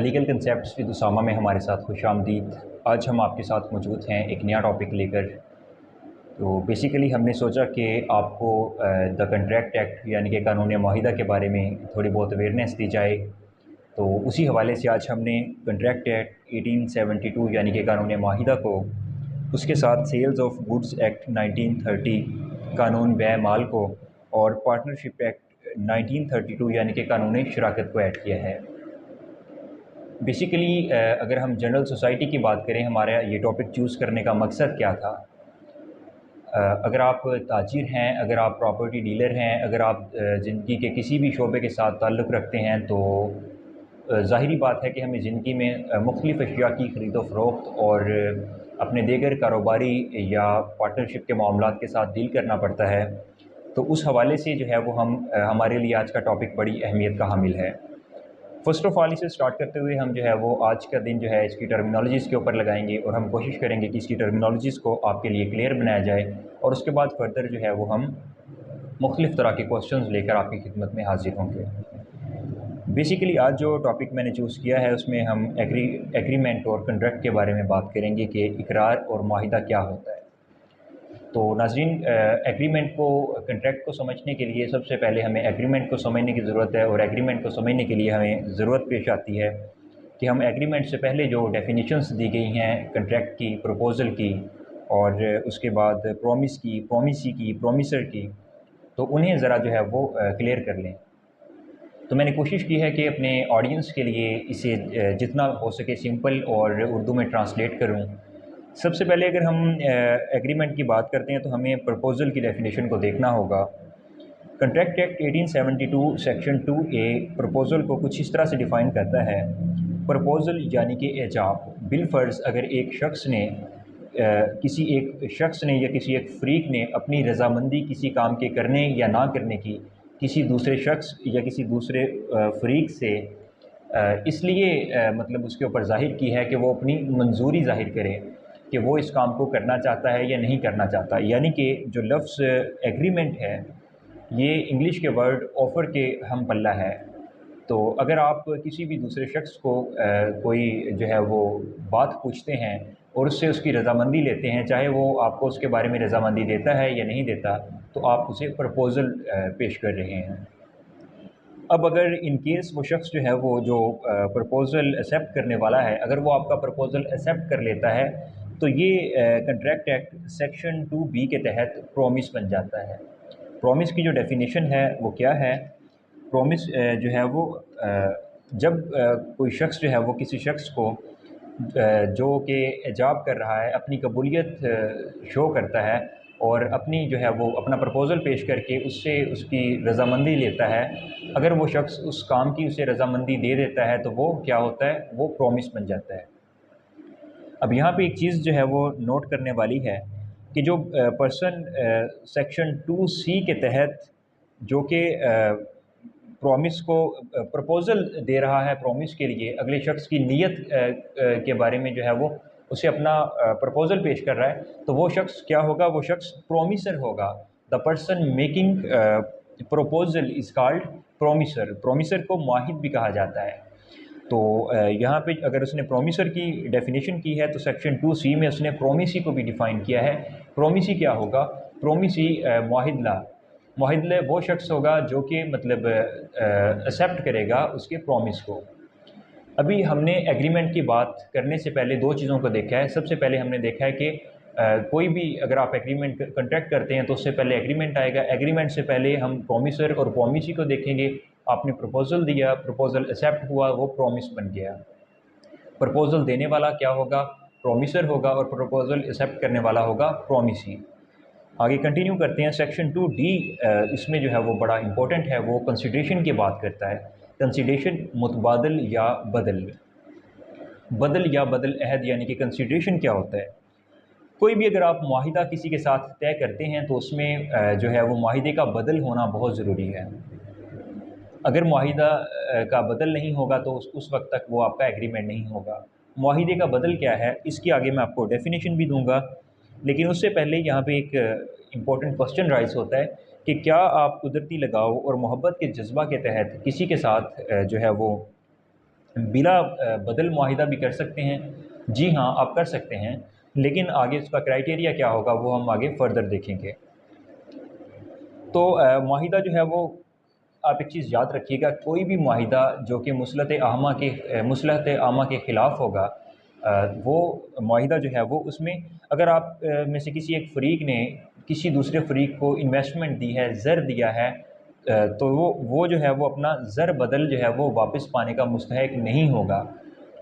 Legal concepts with Usama में हमारे साथ खुशामदीद। आज हम आपके साथ मौजूद हैं एक नया टॉपिक लेकर। तो बेसिकली हमने सोचा कि आपको द कंट्रैक्ट एक्ट यानी कि कानून माहिदा के बारे में थोड़ी बहुत अवेयरनेस दी जाए। तो उसी हवाले से आज हमने कंट्रैक्ट एक्ट 1872 यानी कि कानून माहिदा को, उसके साथ सेल्स ऑफ गुड्स एक्ट 1930 कानून बै माल को, और पार्टनरशिप एक्ट 1932 यानी कि कानून शराकत को ऐड किया है। बेसिकली अगर हम जनरल सोसाइटी की बात करें, हमारा ये टॉपिक चूज़ करने का मकसद क्या था। अगर आप ताजिर हैं, अगर आप प्रॉपर्टी डीलर हैं, अगर आप ज़िंदगी के किसी भी शोबे के साथ ताल्लुक़ रखते हैं, तो ज़ाहिरी बात है कि हमें ज़िंदगी में मुख्तलिफ़ अशिया की ख़रीदो फ़रोख्त और अपने दीगर कारोबारी या पार्टनरशिप के मामलात के साथ डील करना पड़ता है। तो उस हवाले से जो है वो हमारे लिए आज का टॉपिक बड़ी अहमियत का हामिल है। फ़र्स्ट ऑफ़ ऑल इसे स्टार्ट करते हुए हम जो है वो आज का दिन जो है इसकी टर्मिनोलॉजीज़ के ऊपर लगाएंगे और हम कोशिश करेंगे कि इसकी टर्मिनोलॉजीज़ को आपके लिए क्लियर बनाया जाए, और उसके बाद फर्दर जो है वो हम मुख्तलिफ़ तरह के क्वेश्चंस लेकर आपकी खिदमत में हाजिर होंगे। बेसिकली आज जो टॉपिक मैंने चूज़ किया है उसमें हम एग्रीमेंट और कंट्रैक्ट के बारे में बात करेंगे कि इकरार और माहिदा क्या होता है। तो नाज़रीन, एग्रीमेंट को, कंट्रैक्ट को समझने के लिए सबसे पहले हमें एग्रीमेंट को समझने की ज़रूरत है, और एग्रीमेंट को समझने के लिए हमें ज़रूरत पेश आती है कि हम एग्रीमेंट से पहले जो डेफिनेशंस दी गई हैं कंट्रैक्ट की, प्रपोज़ल की, और उसके बाद प्रॉमिस की, प्रॉमिसी की, प्रॉमिसर की, तो उन्हें ज़रा जो है वो क्लियर कर लें। तो मैंने कोशिश की है कि अपने ऑडियंस के लिए इसे जितना हो सके सिंपल और उर्दू में ट्रांसलेट करूं। सबसे पहले अगर हम एग्रीमेंट की बात करते हैं तो हमें प्रपोज़ल की डेफिनेशन को देखना होगा। Contract act 1872 section 2A proposal को कुछ इस तरह से डिफ़ाइन करता है। प्रपोज़ल यानी कि एजाब। बिलफ़र्ज़ अगर किसी एक शख्स ने या किसी एक फ़रीक ने अपनी रज़ामंदी किसी काम के करने या ना करने की किसी दूसरे शख्स या किसी दूसरे फ़रीक से इसलिए मतलब उसके ऊपर ज़ाहिर की है कि वो अपनी मंजूरी ज़ाहिर करे कि वो इस काम को करना चाहता है या नहीं करना चाहता। यानी कि जो लफ्ज़ एग्रीमेंट है, ये इंग्लिश के वर्ड ऑफ़र के हम पल्ला है। तो अगर आप किसी भी दूसरे शख्स को कोई जो है वो बात पूछते हैं और उससे उसकी रज़ामंदी लेते हैं, चाहे वो आपको उसके बारे में रज़ामंदी देता है या नहीं देता, तो आप उसे प्रपोज़ल पेश कर रहे हैं। अब अगर इन केस वो शख्स जो है वो जो प्रपोज़ल एक्सेप्ट करने वाला है, अगर वो आपका प्रपोज़ल एक्सेप्ट कर लेता है, तो ये कंट्रैक्ट एक्ट सेक्शन 2B के तहत प्रॉमिस बन जाता है। प्रॉमिस की जो डेफिनेशन है वो क्या है? प्रॉमिस जो है वो जब कोई शख्स जो है वो किसी शख्स को जो कि एजाब कर रहा है, अपनी कबूलियत शो करता है और अपनी जो है वो अपना प्रपोज़ल पेश करके उससे उसकी रज़ामंदी लेता है, अगर वो शख्स उस काम की उसे रज़ामंदी दे देता है तो वो क्या होता है? वो प्रॉमिस बन जाता है। अब यहाँ पे एक चीज़ जो है वो नोट करने वाली है कि जो पर्सन सेक्शन 2C के तहत जो कि प्रॉमिस को प्रपोज़ल दे रहा है, प्रॉमिस के लिए अगले शख्स की नीयत के बारे में जो है वो उसे अपना प्रपोज़ल पेश कर रहा है, तो वो शख्स क्या होगा? वो शख्स प्रॉमिसर होगा। The person making proposal is called promiser. Promiser को माहिद भी कहा जाता है। तो यहाँ पे अगर उसने प्रॉमिसर की डेफिनेशन की है तो सेक्शन 2C में उसने प्रोमिसी को भी डिफ़ाइन किया है। प्रोमिसी क्या होगा? प्रोमिसी मुआहिदला। मुआहिदला वो शख्स होगा जो कि मतलब एक्सेप्ट करेगा उसके प्रॉमिस को। अभी हमने एग्रीमेंट की बात करने से पहले दो चीज़ों को देखा है। सबसे पहले हमने देखा है कि कोई भी अगर आप एग्रीमेंट कंट्रैक्ट करते हैं तो उससे पहले एग्रीमेंट आएगा। एग्रीमेंट से पहले हम प्रॉमिसर और प्रॉमिसी को देखेंगे। आपने प्रपोज़ल दिया, प्रपोज़ल एक्सेप्ट हुआ, वो प्रॉमिस बन गया। प्रपोज़ल देने वाला क्या होगा? प्रॉमिसर होगा, और प्रपोज़ल एक्सेप्ट करने वाला होगा प्रॉमिसी। आगे कंटिन्यू करते हैं। सेक्शन 2D इसमें जो है वो बड़ा इंपॉर्टेंट है, वो कंसिडरेशन की बात करता है। कंसिडरेशन मुतबादल या बदल या बदल अहद यानी कि कंसिडरेशन क्या होता है? कोई भी अगर आप मुआहिदा किसी के साथ तय करते हैं तो उसमें जो है वो मुआहिदे का बदल होना बहुत ज़रूरी है। अगर मुआहिदा का बदल नहीं होगा तो उस वक्त तक वो आपका एग्रीमेंट नहीं होगा। मुआहिदे का बदल क्या है, इसकी आगे मैं आपको डेफिनेशन भी दूंगा, लेकिन उससे पहले यहाँ पे एक इम्पॉर्टेंट क्वेश्चन राइज होता है कि क्या आप कुदरती लगाव और मोहब्बत के जज्बा के तहत किसी के साथ जो है वो बिला बदल मुआहिदा भी कर सकते हैं? जी हाँ, आप कर सकते हैं, लेकिन आगे उसका क्राइटेरिया क्या होगा वो हम आगे फ़र्दर देखेंगे। तो मुआहिदा जो है वो, आप एक चीज़ याद रखिएगा, कोई भी मुआहिदा जो कि मुसलहत आमा के ख़िलाफ़ होगा, वो मुआहिदा जो है वो, उसमें अगर आप में से किसी एक फ़रीक ने किसी दूसरे फ़रीक को इन्वेस्टमेंट दी है, ज़र दिया है, तो वो जो है वो अपना ज़र बदल जो है वो वापस पाने का मुस्तहिक नहीं होगा।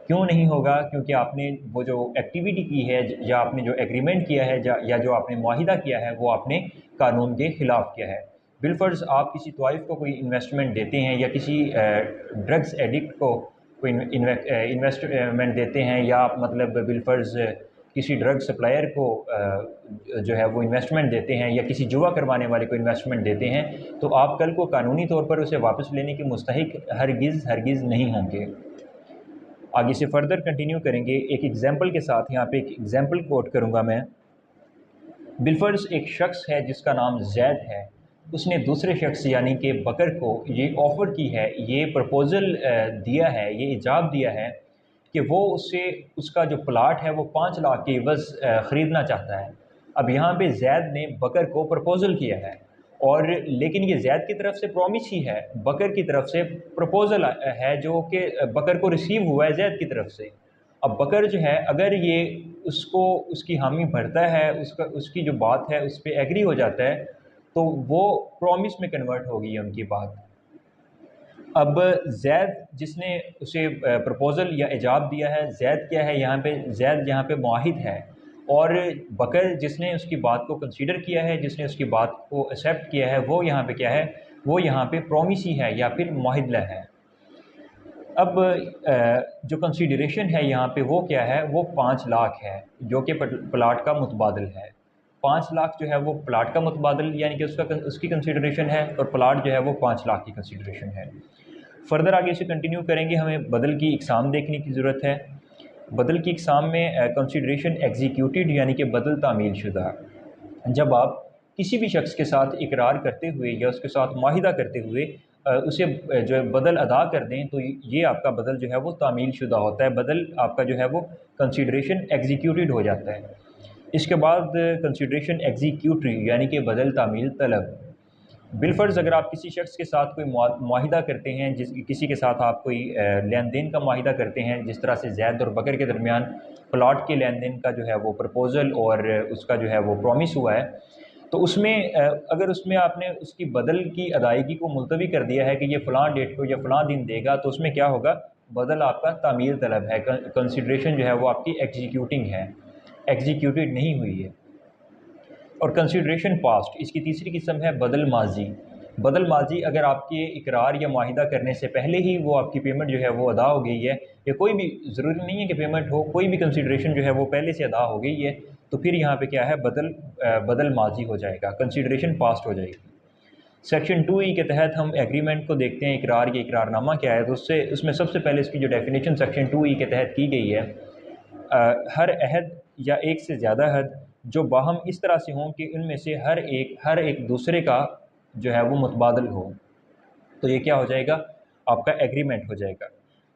क्यों नहीं होगा? क्योंकि आपने वो जो एक्टिविटी की है या आपने जो एग्रीमेंट किया है या जो आपने मुआहिदा किया है वो आपने कानून के ख़िलाफ़ किया है। बिलफ़र्ज़ आप किसी तवाइफ़ को कोई इन्वेस्टमेंट देते हैं या किसी ड्रग्स एडिक्ट को कोई इन्वेस्टमेंट देते हैं, या आप मतलब बिलफ़र्ज़ किसी ड्रग सप्लायर को जो है वो इन्वेस्टमेंट देते हैं, या किसी जुआ करवाने वाले को इन्वेस्टमेंट देते हैं, तो आप कल को कानूनी तौर पर उसे वापस लेने के मुस्तहिक हरगिज़ नहीं होंगे। आगे से फ़र्दर कंटिन्यू करेंगे एक एग्ज़ाम्पल के साथ। यहाँ पे एक एग्ज़ाम्पल कोट करूँगा मैं। बिलफ़र्ज़ एक शख्स है जिसका नाम ज़ैद है, उसने दूसरे शख्स यानी कि बकर को ये ऑफ़र की है, ये प्रपोज़ल दिया है, ये इजाब दिया है कि वो उससे उसका जो प्लाट है वो 5 लाख के एवज़ ख़रीदना चाहता है। अब यहाँ पे ज़ैद ने बकर को प्रपोज़ल किया है, और लेकिन ये ज़ैद की तरफ से प्रॉमिस ही है, बकर की तरफ से प्रपोज़ल है जो कि बकर को रिसीव हुआ है ज़ैद की तरफ से। अब बकर जो है, अगर ये उसको उसकी हामी भरता है, उसकी जो बात है उस पे एग्री हो जाता है, तो वो प्रॉमिस में कन्वर्ट होगी है उनकी बात। अब ज़ैद जिसने उसे प्रपोज़ल या इजाब दिया है, ज़ैद क्या है यहाँ पे? ज़ैद यहाँ पे मुआहिद है, और बकर जिसने उसकी बात को कंसीडर किया है, जिसने उसकी बात को एक्सेप्ट किया है, वो यहाँ पे क्या है? वो यहाँ पे प्रॉमिसी है या फिर मुआहिदा है। अब जो कंसीडरेशन है यहाँ पे वो क्या है? वो 5 लाख है, जो कि प्लाट का मुतबादल है। 5 लाख जो है वो प्लाट का मुतबादल यानी कि उसकी कंसीडरेशन है, और प्लाट जो है वो 5 लाख की कंसीडरेशन है। फ़र्दर आगे से कंटिन्यू करेंगे, हमें बदल की इक़साम देखने की ज़रूरत है। बदल की इक़साम में कंसीडरेशन एग्जीक्यूटेड यानी कि बदल तामील शुदा। जब आप किसी भी शख्स के साथ इकरार करते हुए या उसके साथ मुआहिदा करते हुए उसे जो है बदल अदा कर दें, तो ये आपका बदल जो है वो तामील शुदा होता है, बदल आपका जो है वो कंसीडरेशन एग्जीक्यूटेड हो जाता है। इसके बाद कंसीडरेशन एग्जीक्यूटरी यानी कि बदल तामील तलब। बिलफ़र्ज़ अगर आप किसी शख्स के साथ कोई मुआहिदा करते हैं, किसी के साथ आप कोई लेन देन का मुआहिदा करते हैं, जिस तरह से ज़ैद और बकर के दरमियान प्लाट के लेन देन का जो है वो प्रपोज़ल और उसका जो है वो प्रॉमिस हुआ है, तो उसमें अगर उसमें आपने उसकी बदल की अदायगी को मुलतवी कर दिया है कि ये फ़लाँ डेट को या फ़लाँ दिन देगा, तो उसमें क्या होगा? बदल आपका तामील तलब है, कंसीडरेशन जो है वो आपकी एग्जीक्यूटिंग है, एग्जीक्यूटेड नहीं हुई है। और कंसीडरेशन पास्ट, इसकी तीसरी किस्म है बदल माजी। बदल माजी अगर आपके इकरार या मुआहिदा करने से पहले ही वो आपकी पेमेंट जो है वो अदा हो गई है, या कोई भी ज़रूरी नहीं है कि पेमेंट हो, कोई भी कंसीडरेशन जो है वो पहले से अदा हो गई है, तो फिर यहाँ पे क्या है? बदल माजी हो जाएगा, कंसीडरेशन पास्ट हो जाएगी। सेक्शन 2E के तहत हम एग्रीमेंट को देखते हैं, इकरार या इकरारनामा क्या है, तो उसमें सबसे पहले इसकी जो डेफिनेशन सेक्शन 2E के तहत की गई है, हर अहद या एक से ज़्यादा अहद जो बाहम इस तरह से हों कि उनमें से हर एक दूसरे का जो है वो मुतबादल हो, तो ये क्या हो जाएगा? आपका एग्रीमेंट हो जाएगा।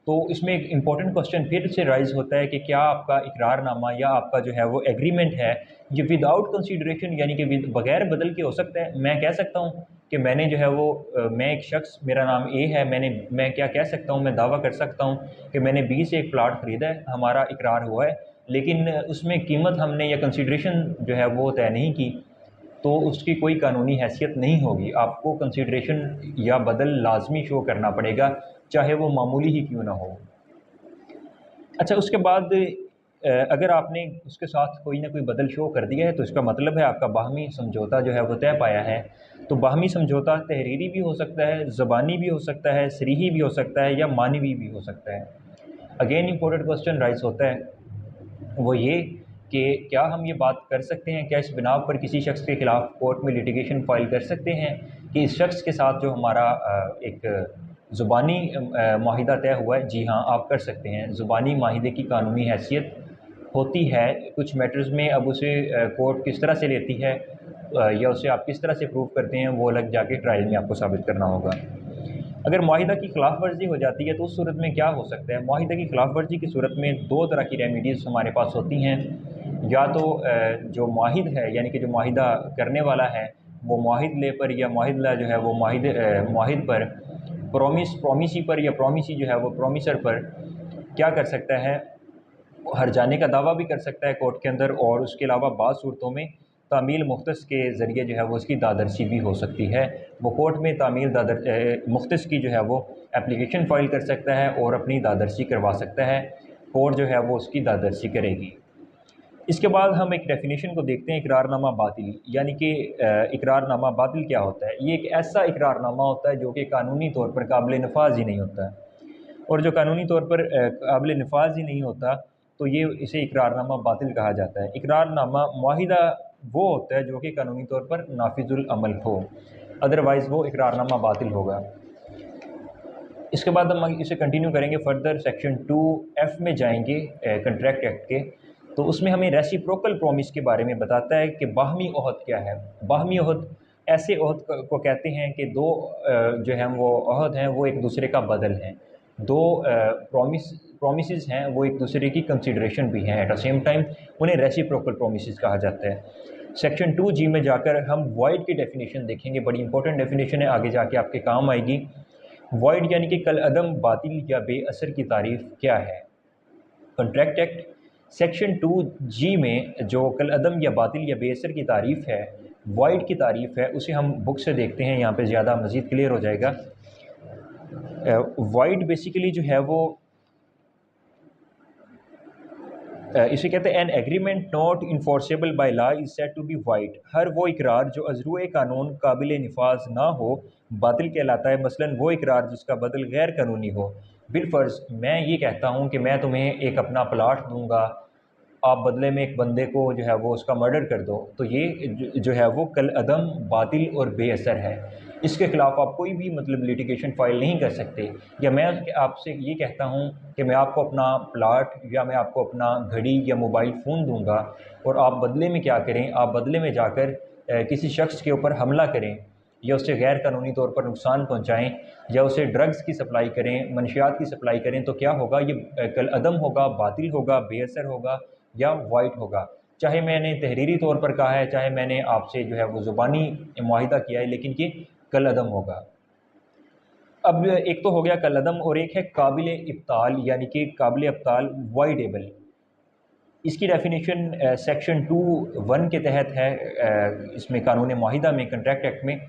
तो इसमें एक इम्पॉर्टेंट क्वेश्चन फिर से राइज़ होता है कि क्या आपका इकरारनामा या आपका जो है वो एग्रीमेंट है, ये विदाउट कंसीडरेशन यानी कि बग़ैर बदल के हो सकता है? मैं कह सकता हूँ कि मैंने जो है वो मैं एक शख्स, मेरा नाम ए है, मैं क्या कह सकता हूँ, मैं दावा कर सकता हूँ कि मैंने बी से एक प्लाट ख़रीदा है, हमारा इकरार हुआ है, लेकिन उसमें कीमत हमने या कंसीडरेशन जो है वो तय नहीं की, तो उसकी कोई कानूनी हैसियत नहीं होगी। आपको कंसीडरेशन या बदल लाजमी शो करना पड़ेगा, चाहे वो मामूली ही क्यों ना हो। अच्छा, उसके बाद अगर आपने उसके साथ कोई ना कोई बदल शो कर दिया है, तो इसका मतलब है आपका बाहमी समझौता जो है वो तय पाया है। तो बाहमी समझौता तहरीरी भी हो सकता है, ज़बानी भी हो सकता है, सरीही भी हो सकता है, या मानवी भी हो सकता है। अगेन इम्पोर्टेंट क्वेश्चन राइज होता है, वो ये कि क्या हम ये बात कर सकते हैं, क्या इस बिना पर किसी शख्स के ख़िलाफ़ कोर्ट में लिटिगेशन फ़ाइल कर सकते हैं कि इस शख्स के साथ जो हमारा एक ज़ुबानी माहिदा तय हुआ है? जी हाँ, आप कर सकते हैं। ज़ुबानी माहिदे की कानूनी हैसियत होती है कुछ मैटर्स में। अब उसे कोर्ट किस तरह से लेती है या उसे आप किस तरह से प्रूव करते हैं, वो अलग जाके ट्रायल में आपको साबित करना होगा। अगर मुआहिदा की खिलाफ वर्जी हो जाती है तो उस सूरत में क्या हो सकता है? मुआहिदा की खिलाफ वर्जी की सूरत में दो तरह की रेमेडीज़ हमारे पास होती हैं। या तो जो मुआहिद है यानी कि जो मुआहिदा करने वाला है वो मुआहिद पर या मुआहिदला जो है वो मुआहिद पर प्रोमिसी पर या प्रोमिसी जो है वो प्रोमिसर पर क्या कर सकता है, हर जाने का दावा भी कर सकता है कोर्ट के अंदर। और उसके अलावा बाज़ सूरतों में तामील मुख्तस के ज़रिए जो है वो उसकी दादरसी भी हो सकती है। वो कोर्ट में तामील मुख्तस की जो है वो एप्लीकेशन फ़ाइल कर सकता है और अपनी दादरसी करवा सकता है। कोर्ट जो है वो उसकी दादरसी करेगी। इसके बाद हम एक डेफिनेशन को देखते हैं, इकरारनामा बातिल। यानी कि इकरारनामा बातिल क्या होता है? ये एक ऐसा इकरारनामा होता है जो कि कानूनी तौर पर काबिल नफाज ही नहीं होता है। और जो कानूनी तौर पर काबिल नफाज ही नहीं होता तो ये इसे इकरारनामा बातिल कहा जाता है। इकरारनामा मुआहिदा वो होता है जो कि कानूनी तौर पर नाफिजुल अमल हो, अदरवाइज़ वो इकरारनामा बातिल होगा। इसके बाद हम इसे कंटिन्यू करेंगे फर्दर। सेक्शन 2F में जाएंगे कंट्रैक्ट एक्ट के, तो उसमें हमें रेसिप्रोकल प्रॉमिस के बारे में बताता है कि बाहमी ओहद क्या है। बाहमी ओहद ऐसे ओहद को कहते हैं कि दो जो हैं वो ओहद हैं वो एक दूसरे का बदल हैं। दो प्रॉमिसेस हैं वो एक दूसरे की कंसिडरेशन भी हैं एट द सेम टाइम, उन्हें रेसिप्रोकल प्रॉमिसेस कहा जाता है। सेक्शन 2G में जाकर हम वॉइड की डेफिनेशन देखेंगे, बड़ी इंपॉर्टेंट डेफिनेशन है, आगे जाके आपके काम आएगी। वॉइड यानी कि कल अदम, बातिल या बेअसर की तारीफ़ क्या है? कॉन्ट्रैक्ट एक्ट सेक्शन 2G में जो कल अदम या बातिल या बेअसर की तारीफ़ है, वॉइड की तारीफ़ है, उसे हम बुक से देखते हैं, यहाँ पे ज़्यादा मज़ीद क्लियर हो जाएगा। वॉइड बेसिकली जो है वो इसे कहते हैं an agreement not enforceable by law is said to be void. हर वो इकरार जो अज़रूए कानून काबिल नफाज ना हो बातिल कहलाता है। मसलन वो इकरार जिसका बदल गैर कानूनी हो। बिलफर्ज मैं ये कहता हूँ कि मैं तुम्हें एक अपना प्लाट दूंगा, आप बदले में एक बंदे को जो है वो उसका मर्डर कर दो, तो ये जो है वो कल अदम, बातिल और बेअसर है। इसके ख़िलाफ़ आप कोई भी मतलब लिटिगेशन फ़ाइल नहीं कर सकते। या मैं आपसे ये कहता हूँ कि मैं आपको अपना प्लाट या मैं आपको अपना घड़ी या मोबाइल फ़ोन दूंगा और आप बदले में क्या करें, आप बदले में जाकर किसी शख्स के ऊपर हमला करें या उससे गैर कानूनी तौर पर नुकसान पहुँचाएँ या उसे ड्रग्स की सप्लाई करें, मनशियात की सप्लाई करें, तो क्या होगा? ये कल अदम होगा, बातिल होगा, बेअसर होगा या वाइट होगा। चाहे मैंने तहरीरी तौर पर कहा है, चाहे मैंने आपसे जो है वो ज़ुबानी मुआहिदा किया है, लेकिन ये कल अदम होगा। अब एक तो हो गया कल अदम और एक है काबिल इब्ताल, यानी कि काबिल इब्ताल वाइडेबल। इसकी डेफिनेशन सेक्शन 2(1) के तहत है, इसमें कानून मुआहिदा में, कंट्रैक्ट एक्ट में।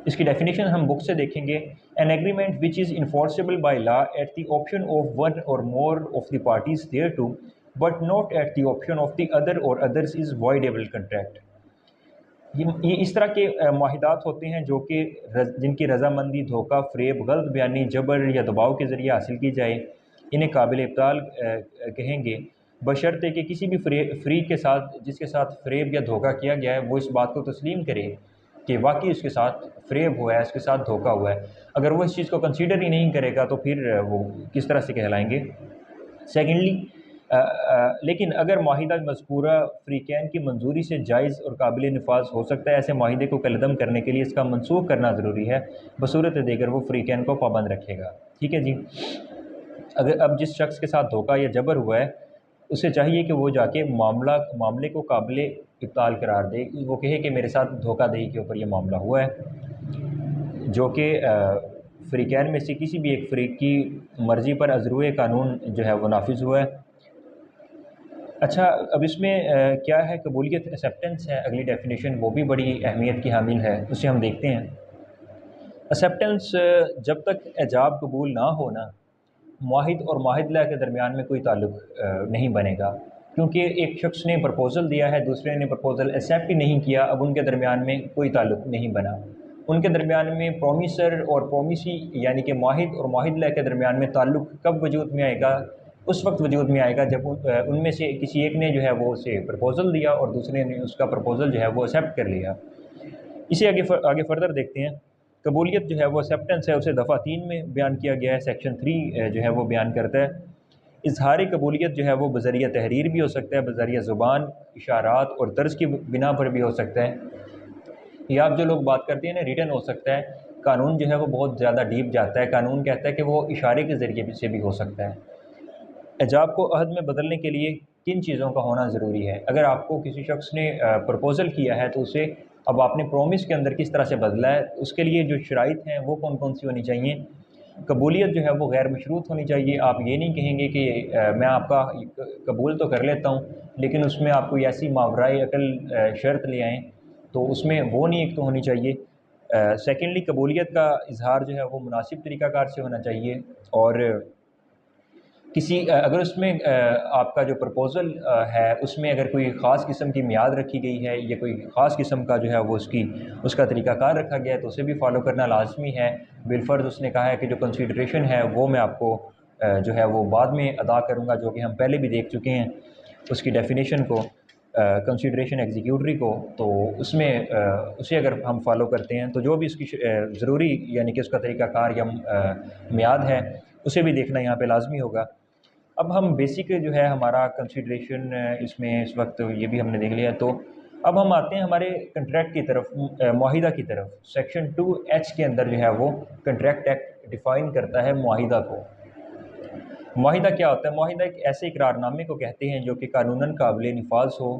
इसकी डेफिनेशन हम बुक से देखेंगे। An agreement which is enforceable by law at the option of one or more of the parties thereto but not at the option of the other or others is voidable contract. ये इस तरह के मुआहिदात होते हैं जो कि जिनकी रजामंदी, धोखा, फ़रेब, गलत बयानी, जबर या दबाव के ज़रिए हासिल की जाए, इन्हें काबिल इब्ताल कहेंगे, बशर्ते कि किसी भी फ़रीक के साथ जिसके साथ फ़रेब या धोखा किया गया है वो इस बात को तस्लीम करे कि वाकई उसके साथ फ़रेब हुआ है, उसके साथ धोखा हुआ है। अगर वो इस चीज़ को कंसीडर ही नहीं करेगा तो फिर वो किस तरह से कहलाएंगे? सेकेंडली, लेकिन अगर माहिदा मज़कूरा फ़रीक़ैन की मंजूरी से जायज़ और काबिल नफाज हो सकता है, ऐसे माहिदे को कलदम करने के लिए इसका मनसूख करना ज़रूरी है, बसूरत देकर वो फ़रीक़ैन को पाबंद रखेगा। ठीक है जी। अगर अब जिस शख्स के साथ धोखा या जबर हुआ है उसे चाहिए कि वो जाके मामले को काबिल इब्ताल करार दे, वो कहे कि मेरे साथ धोखाधड़ी के ऊपर ये मामला हुआ है, जो कि फ़रीक़ैन में से किसी भी एक फ़रीक़ की मर्ज़ी पर अज़रूए कानून जो है वो नाफिज हुआ है। अच्छा, अब इसमें क्या है, कबूलियत एक्सेप्टेंस है अगली डेफिनेशन, वो भी बड़ी अहमियत की हामिल है, उसे हम देखते हैं। एक्सेप्टेंस, जब तक एजाब कबूल ना हो ना, मुआहिद और मुआहिदला के दरमियान में कोई ताल्लुक़ नहीं बनेगा, क्योंकि एक शख्स ने प्रपोज़ल दिया है, दूसरे ने प्रपोज़ल एक्सेप्ट ही नहीं किया, अब उनके दरमियान में कोई ताल्लुक़ नहीं बना। उनके दरमियान में प्रोमिसर और प्रोमिसी यानी कि मुआहिद और मुआहिदला के दरमियान में ताल्लुक़ कब वजूद में आएगा? उस वक्त वजूद में आएगा जब उनमें से किसी एक ने जो है वो उसे प्रपोज़ल दिया और दूसरे ने उसका प्रपोज़ल जो है वो एक्सेप्ट कर लिया। इसे आगे फर्दर देखते हैं। कबूलियत जो है वो एक्सेप्टेंस है, उसे दफ़ा 3 में बयान किया गया है। सेक्शन 3 जो है वो बयान करता है इज़हारी कबूलियत जो है वो बज़रिया तहरीर भी हो सकता है, बज़रिया ज़ुबान, इशारात और तर्ज की बिना पर भी हो सकता है, या आप जो लोग बात करते हैं ना रिटन हो सकता है। कानून जो है वो बहुत ज़्यादा डीप जाता है। कानून कहता है कि वो इशारे के ज़रिए से भी हो सकता है। एजाब को अहद में बदलने के लिए किन चीज़ों का होना ज़रूरी है? अगर आपको किसी शख्स ने प्रपोज़ल किया है तो उसे अब आपने प्रॉमिस के अंदर किस तरह से बदला है, उसके लिए जो शराइत हैं वो कौन कौन सी होनी चाहिए? कबूलियत जो है वो गैर मशरूत होनी चाहिए। आप ये नहीं कहेंगे कि मैं आपका कबूल तो कर लेता हूँ, लेकिन उसमें आप कोई ऐसी मावराए अकल शर्त ले आएँ, तो उसमें वो नहीं एक तो होनी चाहिए। सेकेंडली, कबूलियत का इज़हार जो है वो मुनासिब तरीक़ाकार से होना चाहिए। और किसी अगर उसमें आपका जो प्रपोज़ल है उसमें अगर कोई ख़ास किस्म की मियाद रखी गई है या कोई ख़ास किस्म का जो है वो उसका तरीक़ाकार रखा गया है तो उसे भी फ़ॉलो करना लाज़मी है। बिलफ़र्ज़ उसने कहा है कि जो कंसीडरेशन है वो मैं आपको जो है वो बाद में अदा करूँगा, जो कि हम पहले भी देख चुके हैं उसकी डेफ़िनेशन को, कंसीडरेशन एग्जीक्यूटरी को। तो उसमें उसे अगर हम फ़ॉलो करते हैं तो जो भी उसकी ज़रूरी यानी कि उसका तरीक़ाकार या मियाद है उसे भी देखना यहाँ पे लाज़मी होगा। अब हम बेसिक जो है हमारा कंसीडरेशन इसमें इस वक्त ये भी हमने देख लिया। तो अब हम आते हैं हमारे कंट्रैक्ट की तरफ, मुआहिदा की तरफ। सेक्शन 2H के अंदर जो है वो कंट्रैक्ट एक्ट डिफ़ाइन करता है मुआहिदा को। मुआहिदा क्या होता है? मुआहिदा एक ऐसे इकरारनामे को कहते हैं जो कि कानूनन काबिल नफाज हो।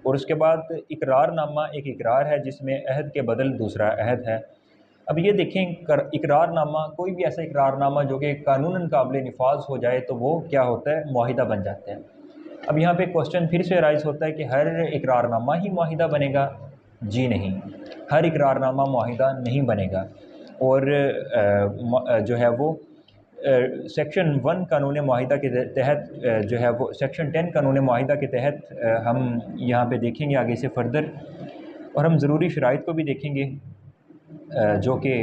और उसके बाद इकरारनामा एक इकरार है जिसमें अहद के बदल दूसरा अहद है। अब ये देखें, इकरारनामा, कोई भी ऐसा इकरारनामा जो कि कानूनन काबिल नफाज हो जाए तो वो क्या होता है? मुआहिदा बन जाता है। अब यहाँ पे क्वेश्चन फिर से राइज होता है कि हर इकरारनामा ही मुआहिदा बनेगा? जी नहीं, हर इकरारनामा मुआहिदा नहीं बनेगा। और जो है वो सेक्शन 1 कानून मुआहिदा के तहत जो है वो सेक्शन 10 कानून मुआहिदा के तहत हम यहाँ पे देखेंगे आगे से फर्दर, और हम ज़रूरी शराइत को भी देखेंगे जो कि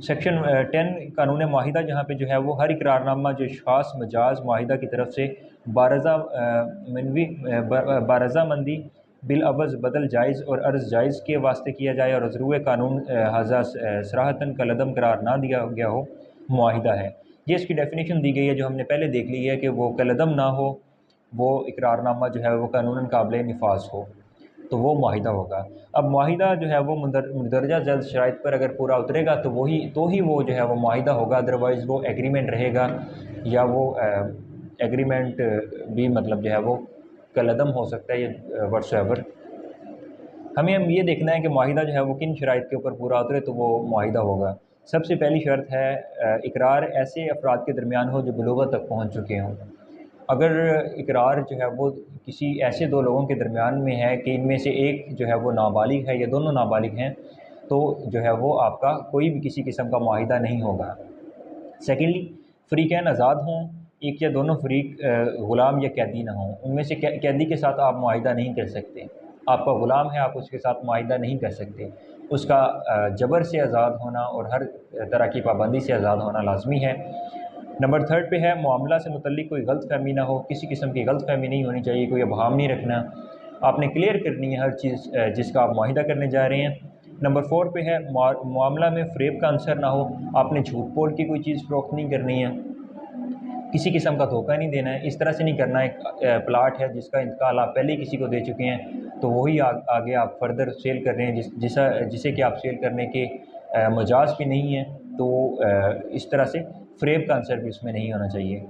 सेक्शन 10 कानून मुआहिदा जहाँ पे जो है वो हर इकरारनामा जो ख़ास मजाज मुआहिदा की तरफ से बारज़ामंदी बिलअवज़ बदल जायज़ और अर्ज़ जायज़ के वास्ते किया जाए और ज़रूर कानून हाजा सराहतन कलदम करार ना दिया गया हो, मुआहिदा है। ये इसकी डेफिनेशन दी गई है जो हमने पहले देख ली है कि वो कलदम ना हो, वो इकरारनामा जो है वो कानूनन काबिल नफाज हो, तो वो मुआहिदा होगा। अब मुआहिदा जो है वो मुंदरजा जल्द शराइत पर अगर पूरा उतरेगा तो ही वो जो है वो मुआहिदा होगा, अदरवाइज़ वो एग्रीमेंट रहेगा, या वो एग्रीमेंट भी मतलब जो है वो कलदम हो सकता है या व्हाट्सएवर। हमें हम ये देखना है कि मुआहिदा जो है वो किन शराइत के ऊपर पूरा उतरे तो वो मुआहिदा होगा। सबसे पहली शर्त है इकरार ऐसे अफराद के दरमियान हो जो बलूगत तक पहुँच चुके हों। अगर इकरार जो है वो किसी ऐसे दो लोगों के दरमियान में है कि इनमें से एक जो है वो नाबालिग है या दोनों नाबालिग हैं, तो जो है वो आपका कोई भी किसी किस्म का मुआहिदा नहीं होगा। सेकेंडली, फ़रीक़ैन आज़ाद हों, एक या दोनों फ़रीक ग़ुलाम या कैदी ना हों। उनमें से कैदी के साथ आप मुआहिदा नहीं कर सकते। आपका ग़ुलाम है, आप उसके साथ मुआहिदा नहीं कर सकते। उसका जबर से आज़ाद होना और हर तरह की पाबंदी से आज़ाद होना लाज़मी है। नंबर 3 पे है मामला से मुतल्लिक़ कोई गलतफ़हमी ना हो, किसी किस्म की गलतफ़हमी नहीं होनी चाहिए, कोई अबहाम नहीं रखना। आपने क्लियर करनी है हर चीज़ जिसका आप मुआहिदा करने जा रहे हैं। नंबर 4 पे है मामला में फ़रेब का अंसर ना हो, आपने झूठ बोल के कोई चीज़ फ़रोख्त नहीं करनी है, किसी किस्म का धोखा नहीं देना है। इस तरह से नहीं करना है, एक प्लाट है जिसका इंतकाल आप पहले ही किसी को दे चुके हैं तो वही आगे आप फर्दर सेल कर रहे हैं जिसे कि आप सेल करने के मजाज भी नहीं है, तो इस तरह से फ़रेब का अंसर भी उसमें नहीं होना चाहिए।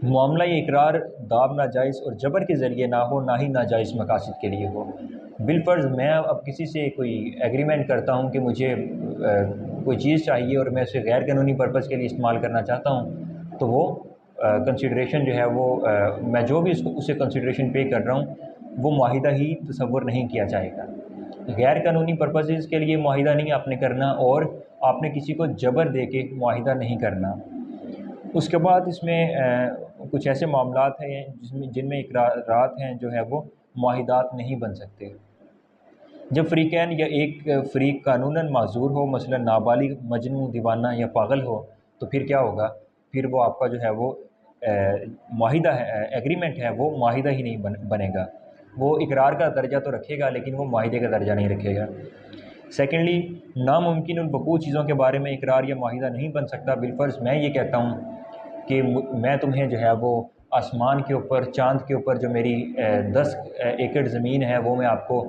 मामला ये इकरार दाब नाजायज़ और जबर के ज़रिए ना हो, ना ही नाजायज़ मकासद के लिए हो। बिलफ़र्ज़ मैं अब किसी से कोई एग्रीमेंट करता हूँ कि मुझे कोई चीज़ चाहिए और मैं उसे गैर कानूनी पर्पज़ के लिए इस्तेमाल करना चाहता हूँ, तो वो कंसिडरेशन जो है वो मैं जो भी उसे कंसिडरेशन पे कर रहा हूँ वो मुआहिदा ही तसव्वुर नहीं किया जाएगा। गैर कानूनी पर्पसेस के लिए मुआहिदा नहीं आपने करना, और आपने किसी को जबर दे के मुआहिदा नहीं करना। उसके बाद इसमें कुछ ऐसे मामलात हैं जिनमें इकरारात हैं जो है वो मुआहिदात नहीं बन सकते। जब फ़रीक़ैन या एक फ़रीक़ कानूनन माज़ूर हो, मसलन नाबालिग, मजनू, दीवाना या पागल हो, तो फिर क्या होगा? फिर वो आपका जो है वो मुआहिदा है, एग्रीमेंट है, वो मुआहिदा ही नहीं बनेगा। वो इकरार का दर्जा तो रखेगा लेकिन वो मुआहिदे का दर्जा नहीं रखेगा। सेकेंडली, नामुमकिन वक़ूअ चीज़ों के बारे में इकरार या मुआहिदा नहीं बन सकता। बिलफ़र्ज़ मैं ये कहता हूँ कि मैं तुम्हें जो है वो आसमान के ऊपर, चाँद के ऊपर जो मेरी 10 एकड़ ज़मीन है वो मैं आपको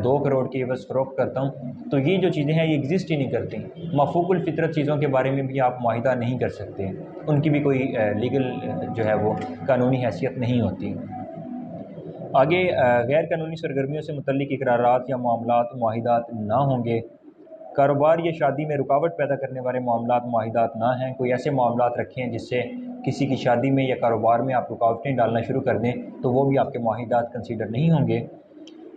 2 करोड़ की बस फ़रोख्त करता हूँ, तो ये जो चीज़ें हैं ये एग्ज़िस्ट ही नहीं करती। मफ़ूकुल फ़ितरत चीज़ों के बारे में भी आप मुआहिदा नहीं कर सकते, उनकी भी कोई लीगल जो है वो कानूनी हैसियत नहीं होती। आगे गैर कानूनी सरगर्मियों से मुतल्लिक इकरारात या मामलात मुआहिदात ना होंगे। कारोबार या शादी में रुकावट पैदा करने वाले मामलात मुआहिदात ना हैं। कोई ऐसे मामलात रखें जिससे किसी की शादी में या कारोबार में आप रुकावटें डालना शुरू कर दें, तो वो भी आपके मुआहिदात कंसीडर नहीं होंगे।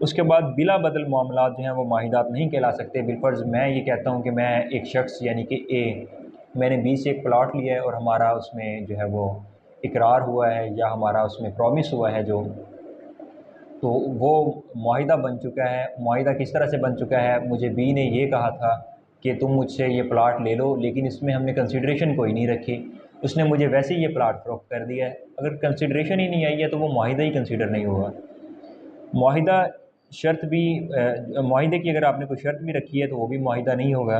उसके बाद बिला बदल मामलात जो हैं वो मुआहिदात नहीं कहला सकते। बिलफ़र्ज़ मैं ये कहता हूँ कि मैं एक शख्स यानी कि मैंने बी से एक प्लाट लिया है और हमारा उसमें जो है वो इकरार हुआ है या हमारा उसमें प्रॉमिस हुआ है जो, तो वो मुआहिदा बन चुका है। मुआहिदा किस तरह से बन चुका है, मुझे बी ने ये कहा था कि तुम मुझसे ये प्लाट ले लो, लेकिन इसमें हमने कंसिडरेशन कोई नहीं रखी, उसने मुझे वैसे ही ये प्लाट फ़रोख्त कर दिया है। अगर कंसिडरेशन ही नहीं आई है तो वो मुआहिदा ही कंसिडर नहीं हुआ। मुआहिदा शर्त भी मुआहिदे की अगर आपने कोई शर्त भी रखी है तो वो भी मुआहिदा नहीं होगा।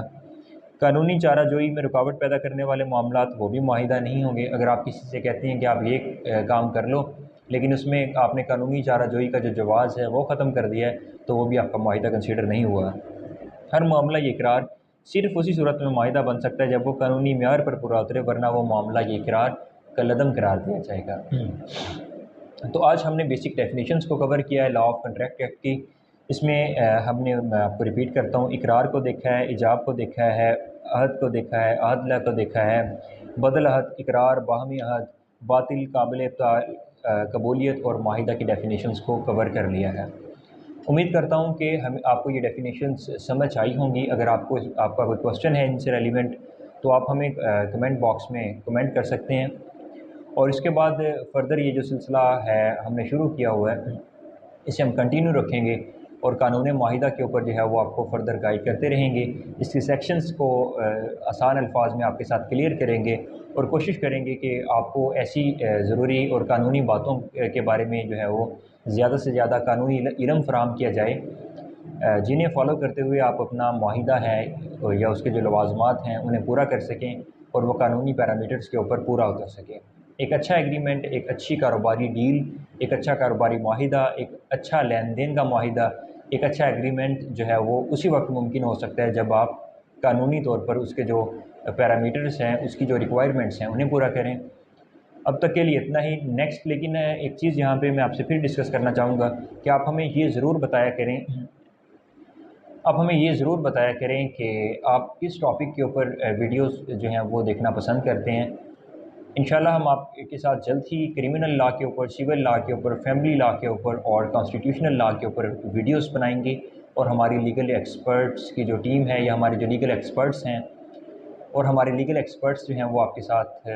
कानूनी चाराजोई में रुकावट पैदा करने वाले मामलात वो भी मुआहिदा नहीं होंगे। अगर आप किसी से कहते हैं कि आप ये काम कर लो, लेकिन उसमें आपने कानूनी चाराजोई का जो जवाज़ है वो ख़त्म कर दिया है, तो वो भी आपका मुआहिदा कंसीडर नहीं हुआ। हर मामला ये इकरार सिर्फ़ उसी सूरत में मुआहिदा बन सकता है जब वो कानूनी म्यार पर पूरा उतरे, वरना वो मामला ये इकरार कलअदम करार दिया जाएगा। तो आज हमने बेसिक डेफिनेशंस को कवर किया है लॉ ऑफ कंट्रैक्ट एक्ट की। इसमें हमने, मैं आपको रिपीट करता हूँ, इकरार को देखा है, इजाब को देखा है, अहद को देखा है, अहदला को देखा है, बदल अहद, इकरार, बाहमी अहद, बातिल, काबिल कबूलियत और मुआहिदा की डेफिनेशंस को कवर कर लिया है। उम्मीद करता हूँ कि हम आपको ये डेफिनेशंस समझ आई होंगी। अगर आपका कोई क्वेश्चन है इनसे रेलिवेंट, तो आप हमें कमेंट बॉक्स में कमेंट कर सकते हैं। और इसके बाद फ़र्दर ये जो सिलसिला है हमने शुरू किया हुआ है, इसे हम कंटिन्यू रखेंगे और कानून मुआहिदा के ऊपर जो है वो आपको फ़र्दर गाइड करते रहेंगे। इसके सेक्शंस को आसान अल्फाज में आपके साथ क्लियर करेंगे और कोशिश करेंगे कि आपको ऐसी ज़रूरी और कानूनी बातों के बारे में जो है वो ज़्यादा से ज़्यादा कानूनी इल्म फ़राहम किया जाए, जिन्हें फ़ॉलो करते हुए आप अपना मुआहिदा है या उसके जो लवाज़मात हैं उन्हें पूरा कर सकें और वो कानूनी पैरामीटर्स के ऊपर पूरा उतर सके। एक अच्छा एग्रीमेंट, एक अच्छी कारोबारी डील, एक अच्छा कारोबारी मुआहिदा, एक अच्छा लेन देन का मुआहिदा, एक अच्छा एग्रीमेंट जो है वो उसी वक्त मुमकिन हो सकता है जब आप कानूनी तौर पर उसके जो पैरामीटर्स हैं, उसकी जो रिक्वायरमेंट्स हैं उन्हें पूरा करें। अब तक के लिए इतना ही। नेक्स्ट लेकिन एक चीज़ यहाँ पे मैं आपसे फिर डिस्कस करना चाहूँगा कि आप हमें ये ज़रूर बताया करें, आप हमें ये ज़रूर बताया करें कि आप किस टॉपिक के ऊपर वीडियोस जो हैं वो देखना पसंद करते हैं। इंशाल्लाह हम आपके साथ जल्द ही क्रिमिनल लॉ के ऊपर, सिविल लॉ के ऊपर, फैमिली लॉ के ऊपर और कॉन्स्टिट्यूशनल लॉ के ऊपर वीडियोस बनाएंगे और हमारी लीगल एक्सपर्ट्स की जो टीम है या हमारे जो लीगल एक्सपर्ट्स हैं और हमारे लीगल एक्सपर्ट्स जो हैं वो आपके साथ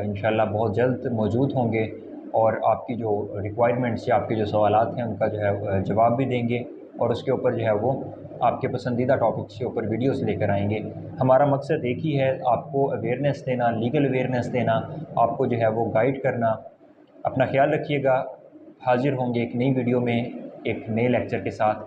इंशाल्लाह बहुत जल्द मौजूद होंगे और आपकी जो रिक्वायरमेंट्स या आपके जो सवालात हैं उनका जो है जवाब भी देंगे और उसके ऊपर जो है वो आपके पसंदीदा टॉपिक्स के ऊपर वीडियोस लेकर आएंगे। हमारा मकसद एक ही है, आपको अवेयरनेस देना, लीगल अवेयरनेस देना, आपको जो है वो गाइड करना। अपना ख्याल रखिएगा। हाज़िर होंगे एक नई वीडियो में एक नए लेक्चर के साथ।